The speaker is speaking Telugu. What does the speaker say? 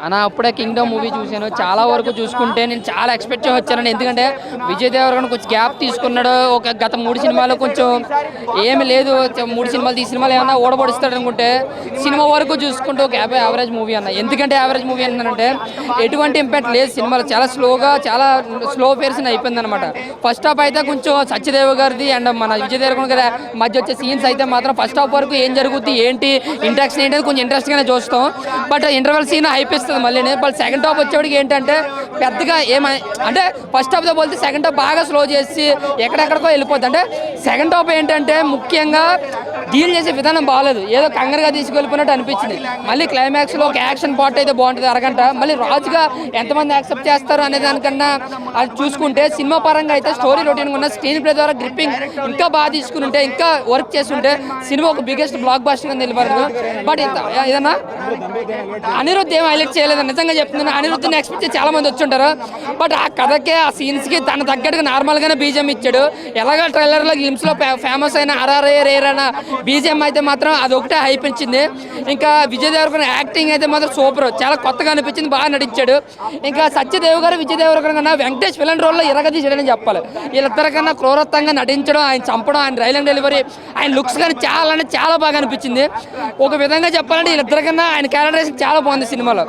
అన్న అప్పుడే కింగ్డమ్ మూవీ చూశాను. చాలా వరకు చూసుకుంటే నేను చాలా ఎక్స్పెక్ట్ వచ్చాను. ఎందుకంటే విజయ్ దేవరకొండ కొంచెం గ్యాప్ తీసుకున్నాడు. ఒక గత 3 సినిమాలు కొంచెం ఏమి లేదు. 3 సినిమాలు ఈ సినిమాలు ఏమన్నా ఓడబడిస్తాడు అనుకుంటే సినిమా వరకు చూసుకుంటూ ఒక యావరేజ్ మూవీ అన్న. ఎందుకంటే యావరేజ్ మూవీ అన్నానంటే ఎటువంటి ఇంపాక్ట్ లేదు సినిమాలో. చాలా స్లోగా చాలా స్లో పేర్సన్ అయిపోయింది అనమాట. ఫస్ట్ హాఫ్ అయితే కొంచెం సత్యదేవ్ గారిది అండ్ మన విజయ్ దేవరకొండ గారి మధ్య వచ్చే సీన్స్ అయితే మాత్రం ఫస్ట్ హాఫ్ వరకు ఏం జరుగుతుంది ఏంటి ఇంట్రాక్షన్ ఏంటి కొంచెం ఇంట్రెస్ట్గానే చూస్తాం. బట్ ఇంటర్వెల్ సీన్ అయిపిస్తుంది మళ్ళీ. బట్ సెకండ్ హాఫ్ వచ్చేవాడికి ఏంటంటే పెద్దగా అంటే ఫస్ట్ హాఫ్తో పోలితే సెకండ్ హాఫ్ బాగా స్లో చేసి ఎక్కడెక్కడికో వెళ్ళిపోద్ది. అంటే సెకండ్ హాఫ్ ఏంటంటే ముఖ్యంగా డీల్ చేసే విధానం బాగాలేదు. ఏదో కంగారుగా తీసుకెళ్ళిపోయినట్టు అనిపించింది. మళ్ళీ క్లైమాక్స్లో ఒక యాక్షన్ పార్ట్ అయితే బాగుంటుంది అరగంట. మళ్ళీ రాజుగా ఎంతమంది యాక్సెప్ట్ చేస్తారు అనే దానికన్నా అది చూసుకుంటే సినిమా పరంగా అయితే స్టోరీ రొటీన్ ఉన్న స్క్రీన్ ప్లే ద్వారా గ్రిప్పింగ్ ఇంకా బాగా తీసుకుని ఉంటే ఇంకా వర్క్ చేస్తుంటే సినిమా ఒక బిగ్గెస్ట్ బ్లాక్ బాస్టర్ గా నిలబడదు. బట్ ఏదన్నా అనిరుద్ధ్ ఏం హైలైట్ చేయలేదు నిజంగా చెప్తున్నాను. అనిరుద్ధ్ని ఎక్స్పెక్ట్ చేసి చాలా మంది వచ్చి ఉంటారు. బట్ ఆ కథకే ఆ సీన్స్కి తన తగ్గట్టుగా నార్మల్గానే బీజిఎం ఇచ్చాడు. ఎలాగ ట్రైలర్లో గిమ్స్లో ఫేమస్ అయిన RRR అన్న బీజిఎం అయితే మాత్రం అది ఒకటే హైప్ ఇచ్చింది. ఇంకా విజయ్ దేవరకొండ యాక్టింగ్ అయితే మాత్రం సూపర్, చాలా కొత్తగా అనిపించింది, బాగా నటించాడు. ఇంకా సత్యదేవ్ గారు విజయ్ దేవరకొండ కన్నా వెంకటేష్ విలన్ రోల్లో ఇరగదీశాడని చెప్పాలి. వీళ్ళిద్దరికన్నా క్రూరత్వంగా నటించడం, ఆయన చంపడం, ఆయన రైలింగ్ డెలివరీ, ఆయన లుక్స్ కానీ చాలా అంటే చాలా బాగా అనిపించింది. ఒక విధంగా చెప్పాలంటే వీళ్ళిద్దరికన్నా ఆయన క్యారెక్టరైజేషన్ చాలా బాగుంది సినిమాలో.